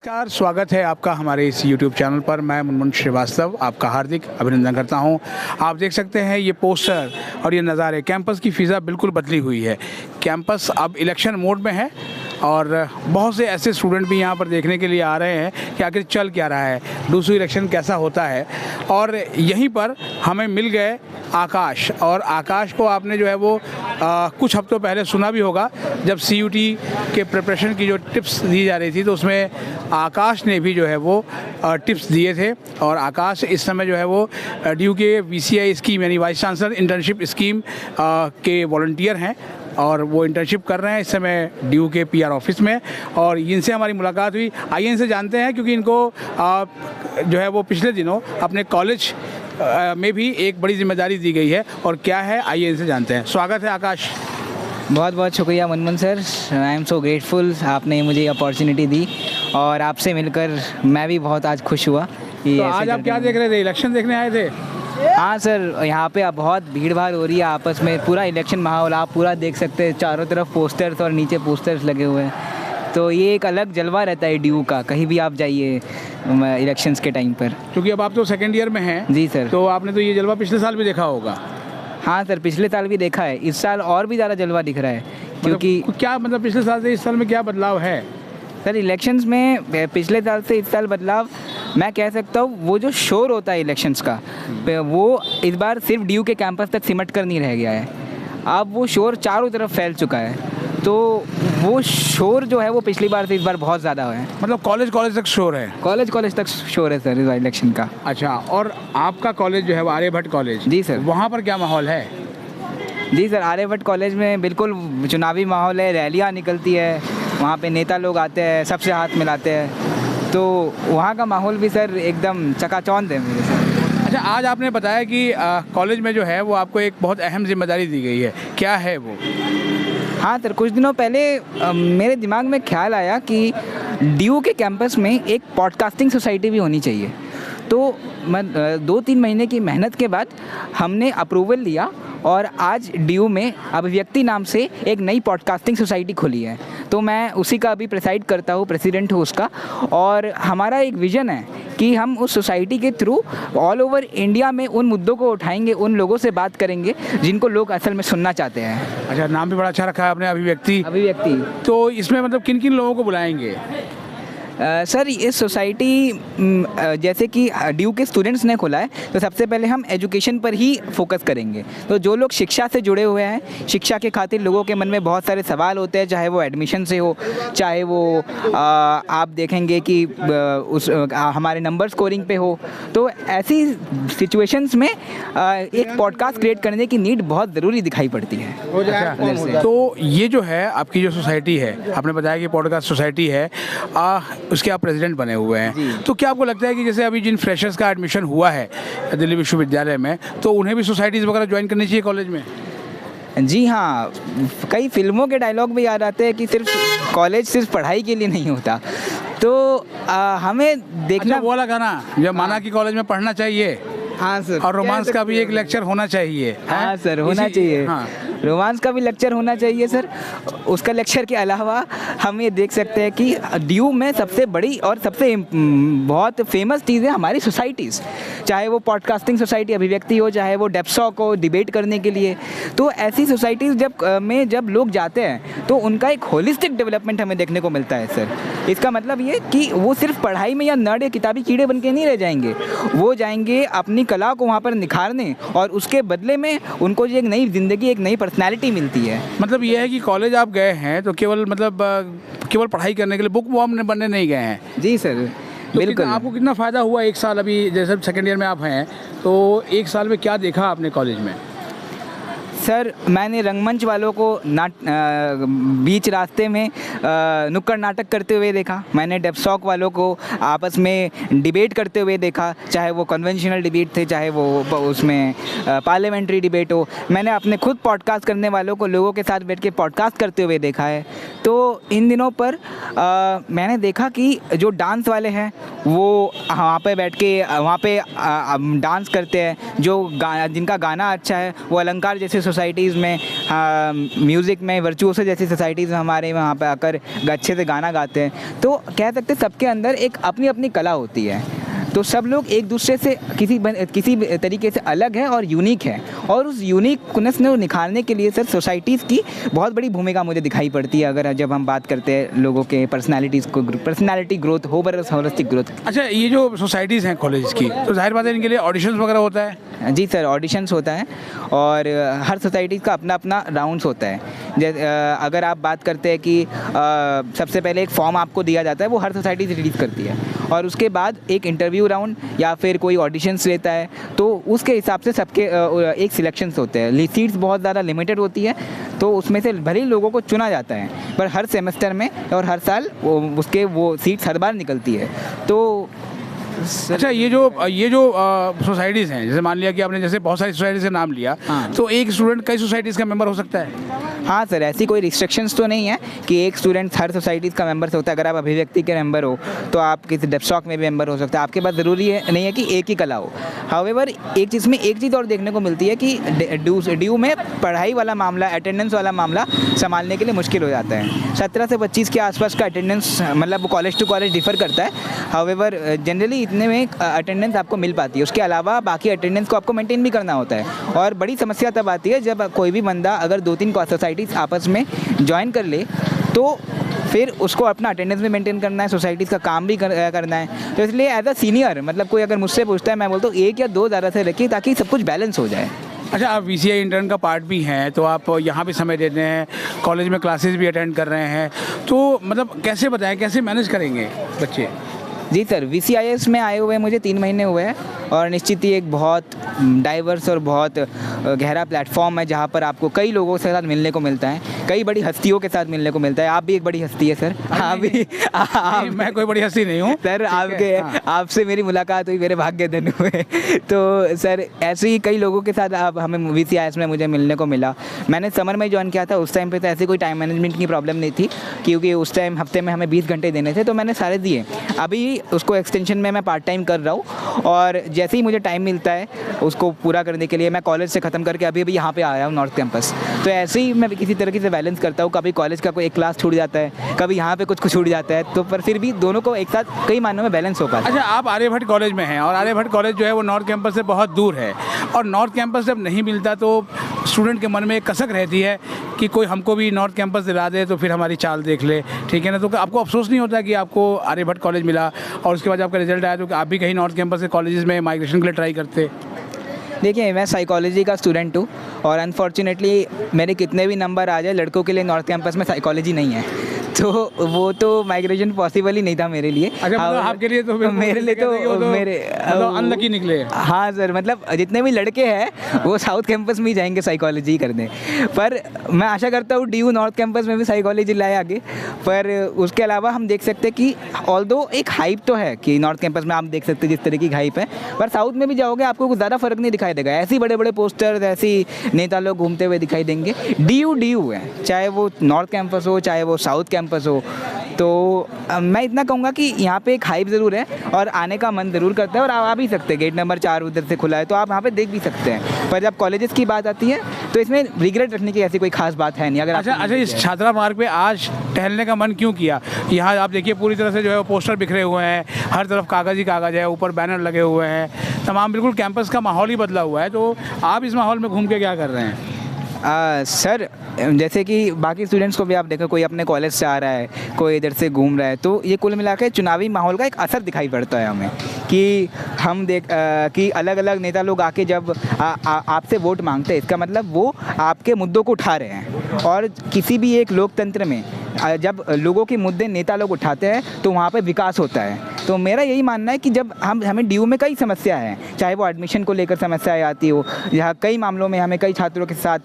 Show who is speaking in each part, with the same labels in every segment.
Speaker 1: नमस्कार, स्वागत है आपका हमारे इस YouTube चैनल पर। मैं मुनमुन श्रीवास्तव आपका हार्दिक अभिनंदन करता हूं। आप देख सकते हैं ये पोस्टर और ये नज़ारे, कैंपस की फ़िज़ा बिल्कुल बदली हुई है। कैंपस अब इलेक्शन मोड में है और बहुत से ऐसे स्टूडेंट भी यहाँ पर देखने के लिए आ रहे हैं कि आखिर चल क्या रहा है, डूसू इलेक्शन कैसा होता है। और यहीं पर हमें मिल गए आकाश, और आकाश को आपने जो है वो कुछ हफ्तों पहले सुना भी होगा, जब CUT के प्रिपरेशन की जो टिप्स दी जा रही थी तो उसमें आकाश ने भी जो है वो टिप्स दिए थे। और आकाश इस समय जो है वो ड्यू के VCI स्कीम यानी वाइस चांसलर इंटर्नशिप स्कीम के वॉलंटियर हैं और वो इंटर्नशिप कर रहे हैं इस समय ड्यू के PR ऑफिस में। और इनसे हमारी मुलाकात हुई, आइए इनसे जानते हैं, क्योंकि इनको जो है वो पिछले दिनों अपने कॉलेज में भी एक बड़ी जिम्मेदारी दी गई है। और क्या है, आइए इनसे जानते हैं। स्वागत है आकाश।
Speaker 2: बहुत बहुत शुक्रिया Munmun sir, I am so grateful, आपने मुझे अपॉर्चुनिटी दी और आपसे मिलकर मैं भी बहुत आज खुश हुआ कि
Speaker 1: तो आज आप क्या देख रहे थे? इलेक्शन देखने आए थे?
Speaker 2: हाँ सर, यहाँ पे अब बहुत भीड़ भाड़ हो रही है आपस में, पूरा इलेक्शन माहौल आप पूरा देख सकते हैं, चारों तरफ पोस्टर्स और नीचे पोस्टर्स लगे हुए हैं। तो ये एक अलग जलवा रहता है ड्यू का, कहीं भी आप जाइए इलेक्शंस के टाइम पर।
Speaker 1: क्योंकि अब आप तो सेकेंड ईयर में हैं।
Speaker 2: जी सर।
Speaker 1: तो आपने तो ये जलवा पिछले साल भी देखा होगा।
Speaker 2: हाँ सर, पिछले साल भी देखा है, इस साल और भी ज़्यादा जलवा दिख रहा है। क्योंकि
Speaker 1: क्या मतलब पिछले साल से इस साल में क्या बदलाव है?
Speaker 2: सर इलेक्शंस में पिछले साल से इस साल बदलाव मैं कह सकता हूँ, वो जो शोर होता है इलेक्शंस का, वो इस बार सिर्फ ड्यू के कैंपस तक सिमट कर नहीं रह गया है, अब वो शोर चारों तरफ फैल चुका है। तो वो शोर जो है वो पिछली बार से इस बार बहुत ज़्यादा है।
Speaker 1: मतलब कॉलेज तक शोर है?
Speaker 2: कॉलेज तक शोर है सर इस बार इलेक्शन का।
Speaker 1: अच्छा, और आपका कॉलेज जो है वो आर्यभट्ट कॉलेज?
Speaker 2: जी सर।
Speaker 1: वहाँ पर क्या माहौल है?
Speaker 2: जी सर, आर्यभट्ट कॉलेज में बिल्कुल चुनावी माहौल है, रैलियाँ निकलती है, वहाँ पे नेता लोग आते हैं, सबसे हाथ मिलाते हैं, तो वहाँ का माहौल भी सर एकदम चकाचौंध है मेरे सर।
Speaker 1: अच्छा, आज आपने बताया कि कॉलेज में जो है वो आपको एक बहुत अहम जिम्मेदारी दी गई है, क्या है वो?
Speaker 2: हाँ सर, कुछ दिनों पहले मेरे दिमाग में ख्याल आया कि ड्यू के कैंपस में एक पॉडकास्टिंग सोसाइटी भी होनी चाहिए। तो मैं 2-3 महीने की मेहनत के बाद हमने अप्रूवल लिया और आज ड्यू में अभिव्यक्ति नाम से एक नई पॉडकास्टिंग सोसाइटी खुली है। तो मैं उसी का अभी प्रेसाइड करता हूँ, प्रेसिडेंट हूँ उसका। और हमारा एक विज़न है कि हम उस सोसाइटी के थ्रू ऑल ओवर इंडिया में उन मुद्दों को उठाएंगे, उन लोगों से बात करेंगे जिनको लोग असल में सुनना चाहते हैं।
Speaker 1: अच्छा, नाम भी बड़ा अच्छा रखा है आपने, अभिव्यक्ति। तो इसमें मतलब किन किन लोगों को बुलाएंगे?
Speaker 2: सर इस सोसाइटी जैसे कि ड्यू के स्टूडेंट्स ने खोला है, तो सबसे पहले हम एजुकेशन पर ही फोकस करेंगे। तो जो लोग शिक्षा से जुड़े हुए हैं, शिक्षा के खातिर लोगों के मन में बहुत सारे सवाल होते हैं, चाहे वो एडमिशन से हो, चाहे वो आप देखेंगे कि हमारे नंबर स्कोरिंग पे हो। तो ऐसी सिचुएशंस में एक पॉडकास्ट क्रिएट करने की नीड बहुत ज़रूरी दिखाई पड़ती है।
Speaker 1: अच्छा, तो ये जो है आपकी जो सोसाइटी है, आपने बताया कि पॉडकास्ट सोसाइटी है, उसके आप प्रेसिडेंट बने हुए हैं। तो क्या आपको लगता है कि जैसे अभी जिन फ्रेशर्स का एडमिशन हुआ है दिल्ली विश्वविद्यालय में, तो उन्हें भी सोसाइटीज़ वगैरह ज्वाइन करनी चाहिए कॉलेज में?
Speaker 2: जी हाँ, कई फिल्मों के डायलॉग भी याद आते हैं कि कॉलेज सिर्फ पढ़ाई के लिए नहीं होता। तो हमें देखना।
Speaker 1: अच्छा, वो वाला गाना जब माना कि कॉलेज में पढ़ना चाहिए।
Speaker 2: हाँ सर।
Speaker 1: और रोमांस का भी एक लेक्चर होना चाहिए।
Speaker 2: हाँ सर, होना चाहिए। हाँ, रोमांस का भी लेक्चर होना चाहिए सर। उसका लेक्चर के अलावा हम ये देख सकते हैं कि ड्यू में सबसे बड़ी और सबसे बहुत फेमस चीज़ है हमारी सोसाइटीज़, चाहे वो पॉडकास्टिंग सोसाइटी अभिव्यक्ति हो, चाहे वो डेप्सॉक हो डिबेट करने के लिए। तो ऐसी सोसाइटीज़ जब लोग जाते हैं तो उनका एक होलिस्टिक डेवलपमेंट हमें देखने को मिलता है सर। इसका मतलब ये कि वो सिर्फ पढ़ाई में या नर्ड या किताबी कीड़े बन के नहीं रह जाएंगे, वो जाएंगे अपनी कला को वहाँ पर निखारने, और उसके बदले में उनको एक नई ज़िंदगी, एक नई पर्सनैलिटी मिलती है।
Speaker 1: मतलब ये है कि कॉलेज आप गए हैं तो केवल पढ़ाई करने के लिए, बुक वॉर्म बनने नहीं गए हैं?
Speaker 2: जी सर,
Speaker 1: तो
Speaker 2: बिल्कुल।
Speaker 1: आपको कितना फ़ायदा हुआ एक साल, अभी जैसे सेकेंड ईयर में आप हैं, तो एक साल में क्या देखा आपने कॉलेज में?
Speaker 2: सर मैंने रंगमंच वालों को बीच रास्ते में नुक्कड़ नाटक करते हुए देखा, मैंने डेप्सॉक वालों को आपस में डिबेट करते हुए देखा, चाहे वो कन्वेंशनल डिबेट थे, चाहे वो उसमें पार्लियामेंट्री डिबेट हो। मैंने अपने खुद पॉडकास्ट करने वालों को लोगों के साथ बैठ के पॉडकास्ट करते हुए देखा है। तो इन दिनों पर मैंने देखा कि जो डांस वाले हैं वो वहाँ पे बैठ के वहाँ पे डांस करते हैं, जिनका गाना अच्छा है वो अलंकार जैसे सोसाइटीज़ में, म्यूज़िक में, वर्चुओसो जैसी सोसाइटीज़ में हमारे वहाँ पे आकर अच्छे से गाना गाते हैं। तो कह सकते हैं सबके अंदर एक अपनी अपनी कला होती है, तो सब लोग एक दूसरे से किसी भी तरीके से अलग है और यूनिक है, और उस यूनिकनेस को निखारने के लिए सर सोसाइटीज़ की बहुत बड़ी भूमिका मुझे दिखाई पड़ती है, अगर जब हम बात करते हैं लोगों के पर्सनालिटी ग्रोथ, होलिस्टिक ग्रोथ।
Speaker 1: अच्छा, ये जो सोसाइटीज़ हैं कॉलेज की, तो जाहिर बात है इनके लिए ऑडिशंस वगैरह होता है?
Speaker 2: जी सर, ऑडिशंस होता है, और हर सोसाइटी का अपना अपना राउंड्स होता है। जैसे अगर आप बात करते हैं कि सबसे पहले एक फॉर्म आपको दिया जाता है, वो हर सोसाइटी से रिलीज़ करती है, और उसके बाद एक इंटरव्यू राउंड या फिर कोई ऑडिशंस लेता है, तो उसके हिसाब से सबके एक सिलेक्शंस होते हैं। सीट्स बहुत ज़्यादा लिमिटेड होती है, तो उसमें से भले ही लोगों को चुना जाता है, पर हर सेमेस्टर में और हर साल वो सीट्स हर बार निकलती है। तो
Speaker 1: अच्छा, ये जो सोसाइटीज़ हैं, जैसे मान लिया कि आपने जैसे बहुत सारी सोसाइटीज़ का नाम लिया,
Speaker 2: हाँ।
Speaker 1: तो एक स्टूडेंट कई सोसाइटीज़ का मेंबर हो सकता है?
Speaker 2: हाँ सर, ऐसी कोई रिस्ट्रिक्शंस तो नहीं है कि एक स्टूडेंट हर सोसाइटीज़ का मेंबर होता है। अगर आप अभिव्यक्ति के मेंबर हो तो आप किसी डेप्स्टॉक में भी मेंबर हो सकते हैं, आपके पास ज़रूरी है नहीं है कि एक ही कला हो। हाउएवर एक चीज़ और देखने को मिलती है कि ड्यू में पढ़ाई वाला मामला, अटेंडेंस वाला मामला संभालने के लिए मुश्किल हो जाता है। 17 से 25 के आसपास का अटेंडेंस, मतलब कॉलेज टू कॉलेज डिफर करता है। हाउएवर जनरली इतने में अटेंडेंस आपको मिल पाती है, उसके अलावा बाकी अटेंडेंस को आपको मेंटेन भी करना होता है। और बड़ी समस्या तब आती है जब कोई भी बंदा अगर 2-3 सोसाइटीज़ आपस में ज्वाइन कर ले, तो फिर उसको अपना अटेंडेंस भी मेंटेन करना है, सोसाइटीज़ का काम भी करना है। तो इसलिए एज अ सीनियर, मतलब कोई अगर मुझसे पूछता है, मैं बोलता हूँ 1 या 2 ज़्यादा से रखिए, ताकि सब कुछ बैलेंस हो जाए।
Speaker 1: अच्छा, आप VCI इंटर्न का पार्ट भी हैं, तो आप यहाँ भी समय देते हैं, कॉलेज में क्लासेस भी अटेंड कर रहे हैं, तो मतलब कैसे बताएं, कैसे मैनेज करेंगे बच्चे?
Speaker 2: जी सर, VCIS में आए हुए मुझे 3 महीने हुए हैं, और निश्चित ही एक बहुत डाइवर्स और बहुत गहरा प्लेटफॉर्म है, जहाँ पर आपको कई लोगों के साथ मिलने को मिलता है, कई बड़ी हस्तियों के साथ मिलने को मिलता है। आप भी एक बड़ी हस्ती है सर।
Speaker 1: मैं कोई बड़ी हस्ती नहीं हूँ
Speaker 2: सर, आपसे मेरी मुलाकात हुई, मेरे भाग्य धन हुए। तो सर, ऐसे ही कई लोगों के साथ हमें VCIS में मुझे मिलने को मिला। मैंने समर में ज्वाइन किया था, उस टाइम पे तो ऐसे कोई टाइम मैनेजमेंट की प्रॉब्लम नहीं थी, क्योंकि उस टाइम हफ्ते में हमें 20 घंटे देने थे, तो मैंने सारे दिए। अभी उसको एक्सटेंशन में मैं पार्ट टाइम कर रहा हूँ, और जैसे ही मुझे टाइम मिलता है उसको पूरा करने के लिए मैं कॉलेज से ख़त्म करके अभी यहाँ पे आया हूँ नॉर्थ कैंपस। तो ऐसे ही मैं किसी तरीके से बैलेंस करता हूँ, कभी कॉलेज का कोई एक क्लास छूट जाता है, कभी यहाँ पे कुछ छूट जाता है, तो पर फिर भी दोनों को एक साथ कई मायनों में बैलेंस हो पाता है।
Speaker 1: अच्छा, आप आर्यभट्ट कॉलेज में हैं, और आर्यभट्ट कॉलेज जो है वो नॉर्थ कैंपस से बहुत दूर है, और नॉर्थ कैंपस जब नहीं मिलता तो स्टूडेंट के मन में एक कसक रहती है कि कोई हमको भी नॉर्थ कैंपस दिला दे, तो फिर हमारी चाल देख ले, ठीक है ना? तो आपको अफसोस नहीं होता कि आपको आर्यभट्ट कॉलेज मिला और उसके बाद आपका रिजल्ट आया, तो आप भी कहीं नॉर्थ कैंपस के कॉलेजेस में माइग्रेशन के लिए ट्राई करते?
Speaker 2: देखिए, मैं साइकोलॉजी का स्टूडेंट हूँ, और अनफॉर्चुनेटली मेरे कितने भी नंबर आ जाए, लड़कों के लिए नॉर्थ कैंपस में साइकोलॉजी नहीं है, तो वो तो माइग्रेशन पॉसिबल ही नहीं था मेरे लिए।
Speaker 1: अच्छा, मतलब आपके लिए तो
Speaker 2: मेरे लिए तो मेरे
Speaker 1: अनलकी निकले।
Speaker 2: हाँ सर, मतलब जितने भी लड़के हैं वो साउथ कैंपस में ही जाएंगे साइकोलॉजी करने, पर मैं आशा करता हूँ DU नॉर्थ कैंपस में भी साइकोलॉजी लाए आगे। पर उसके अलावा हम देख सकते हैं कि ऑल्दो एक हाइप तो है कि नॉर्थ कैंपस में आप देख सकते हैं जिस तरीके की हाइप है, पर साउथ में भी जाओगे आपको कुछ ज़्यादा फर्क नहीं दिखाई देगा। ऐसे बड़े बड़े पोस्टर्स, ऐसी नेता लोग घूमते हुए दिखाई देंगे। DU है, चाहे वो नॉर्थ कैंपस हो चाहे वो साउथ कैंपस हो। तो मैं इतना कहूँगा कि यहाँ पे एक हाइप ज़रूर है, और आने का मन ज़रूर करता है, और आप आ भी सकते हैं। गेट नंबर 4 उधर से खुला है, तो आप वहाँ पे देख भी सकते हैं। पर जब कॉलेजेस की बात आती है तो इसमें रिग्रेट रखने की ऐसी कोई खास बात है नहीं। अगर
Speaker 1: अच्छा, इस छात्रा मार्ग पे आज टहलने का मन क्यों किया? यहाँ आप देखिए पूरी तरह से जो है वो पोस्टर बिखरे हुए हैं, हर तरफ कागज़ ही कागज़ है, ऊपर बैनर लगे हुए हैं, तमाम बिल्कुल कैंपस का माहौल ही बदला हुआ है। तो आप इस माहौल में घूम के क्या कर रहे हैं?
Speaker 2: सर, जैसे कि बाकी स्टूडेंट्स को भी आप देखो, कोई अपने कॉलेज से आ रहा है, कोई इधर से घूम रहा है, तो ये कुल मिला के चुनावी माहौल का एक असर दिखाई पड़ता है हमें, कि हम कि अलग अलग नेता लोग आके जब आपसे वोट मांगते हैं, इसका मतलब वो आपके मुद्दों को उठा रहे हैं। और किसी भी एक लोकतंत्र में जब लोगों के मुद्दे नेता लोग उठाते हैं तो वहाँ पे विकास होता है। तो मेरा यही मानना है कि जब हमें DU में कई समस्या है, चाहे वो एडमिशन को लेकर समस्याएं आती हो, यहाँ कई मामलों में हमें कई छात्रों के साथ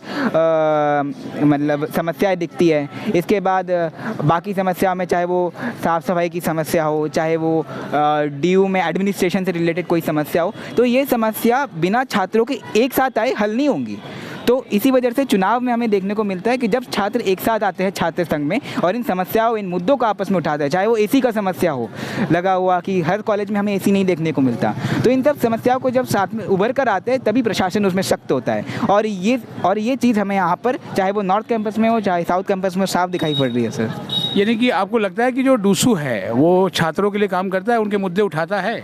Speaker 2: मतलब समस्याएं दिखती है। इसके बाद बाकी समस्या में चाहे वो साफ़ सफाई की समस्या हो, चाहे वो DU में एडमिनिस्ट्रेशन से रिलेटेड कोई समस्या हो, तो ये समस्या बिना छात्रों के एक साथ आए हल नहीं होंगी। तो इसी वजह से चुनाव में हमें देखने को मिलता है कि जब छात्र एक साथ आते हैं छात्र संघ में और इन समस्याओं इन मुद्दों को आपस में उठाते हैं, चाहे वो एसी का समस्या हो लगा हुआ कि हर कॉलेज में हमें एसी नहीं देखने को मिलता, तो इन सब समस्याओं को जब साथ में उभर कर आते हैं तभी प्रशासन उसमें सख्त होता है। और ये चीज़ हमें यहाँ पर चाहे वो नॉर्थ कैंपस में हो चाहे साउथ कैंपस में साफ दिखाई पड़ रही है सर।
Speaker 1: यानी कि आपको लगता है कि जो डूसू है वो छात्रों के लिए काम करता है, उनके मुद्दे उठाता है?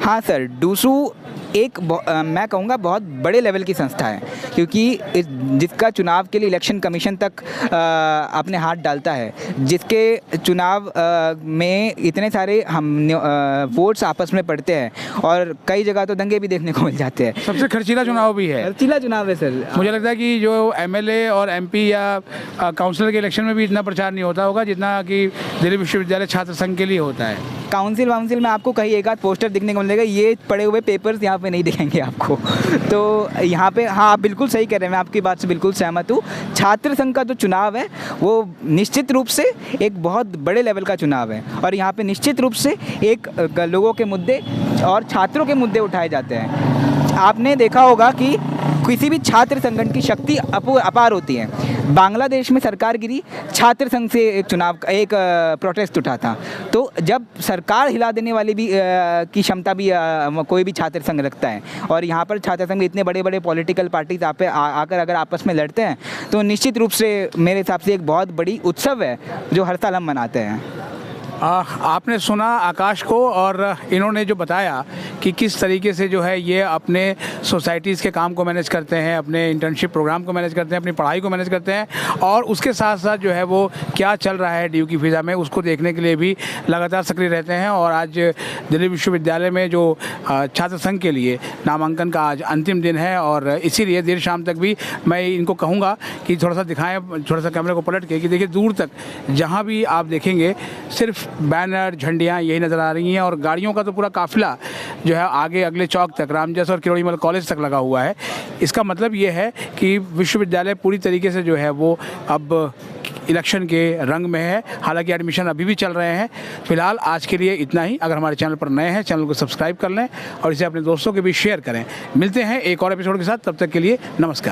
Speaker 2: हाँ सर, डूसू एक मैं कहूँगा बहुत बड़े लेवल की संस्था है, क्योंकि जिसका चुनाव के लिए इलेक्शन कमीशन तक अपने हाथ डालता है, जिसके चुनाव में इतने सारे हम वोट्स आपस में पड़ते हैं और कई जगह तो दंगे भी देखने को मिल जाते हैं।
Speaker 1: सबसे खर्चीला चुनाव भी है।
Speaker 2: खर्चीला चुनाव है सर।
Speaker 1: मुझे लगता है कि जो एमएलए और एमपी या काउंसिलर के इलेक्शन में भी इतना प्रचार नहीं होता होगा जितना कि दिल्ली विश्वविद्यालय छात्र संघ के लिए होता है।
Speaker 2: काउंसिल में आपको कहीं एक आध पोस्टर दिखने को मिलेगा, ये पड़े हुए पेपर्स यहाँ पे नहीं दिखेंगे आपको। तो यहाँ पे हाँ, आप बिल्कुल सही कह रहे हैं, मैं आपकी बात से बिल्कुल सहमत हूँ। छात्र संघ का जो चुनाव है वो निश्चित रूप से एक बहुत बड़े लेवल का चुनाव है और यहाँ पे निश्चित रूप से एक लोगों के मुद्दे और छात्रों के मुद्दे उठाए जाते हैं। आपने देखा होगा कि किसी भी छात्र संगठन की शक्ति अपार होती है। बांग्लादेश में सरकार गिरी, छात्र संघ से एक प्रोटेस्ट उठा था। तो जब सरकार हिला देने वाली भी की क्षमता भी कोई भी छात्र संघ रखता है और यहाँ पर छात्र संघ इतने बड़े बड़े पॉलिटिकल पार्टीज आकर अगर आपस में लड़ते हैं तो निश्चित रूप से मेरे हिसाब से एक बहुत बड़ी उत्सव है जो हर साल हम मनाते हैं।
Speaker 1: आपने सुना आकाश को और इन्होंने जो बताया कि किस तरीके से जो है ये अपने सोसाइटीज़ के काम को मैनेज करते हैं, अपने इंटर्नशिप प्रोग्राम को मैनेज करते हैं, अपनी पढ़ाई को मैनेज करते हैं और उसके साथ साथ जो है वो क्या चल रहा है ड्यू की फ़िज़ा में उसको देखने के लिए भी लगातार सक्रिय रहते हैं। और आज दिल्ली विश्वविद्यालय में जो छात्र संघ के लिए नामांकन का आज अंतिम दिन है और इसीलिए देर शाम तक भी मैं इनको कहूँगा कि थोड़ा सा दिखाएँ, थोड़ा सा कैमरे को पलट के कि देखिए दूर तक जहाँ भी आप देखेंगे सिर्फ बैनर झंडियाँ यही नज़र आ रही हैं और गाड़ियों का तो पूरा काफिला जो है आगे अगले चौक तक रामजस और किरोड़ीमल कॉलेज तक लगा हुआ है। इसका मतलब ये है कि विश्वविद्यालय पूरी तरीके से जो है वो अब इलेक्शन के रंग में है। हालांकि एडमिशन अभी भी चल रहे हैं। फिलहाल आज के लिए इतना ही। अगर हमारे चैनल पर नए हैं चैनल को सब्सक्राइब कर लें और इसे अपने दोस्तों के बीच शेयर करें। मिलते हैं एक और एपिसोड के साथ, तब तक के लिए नमस्कार।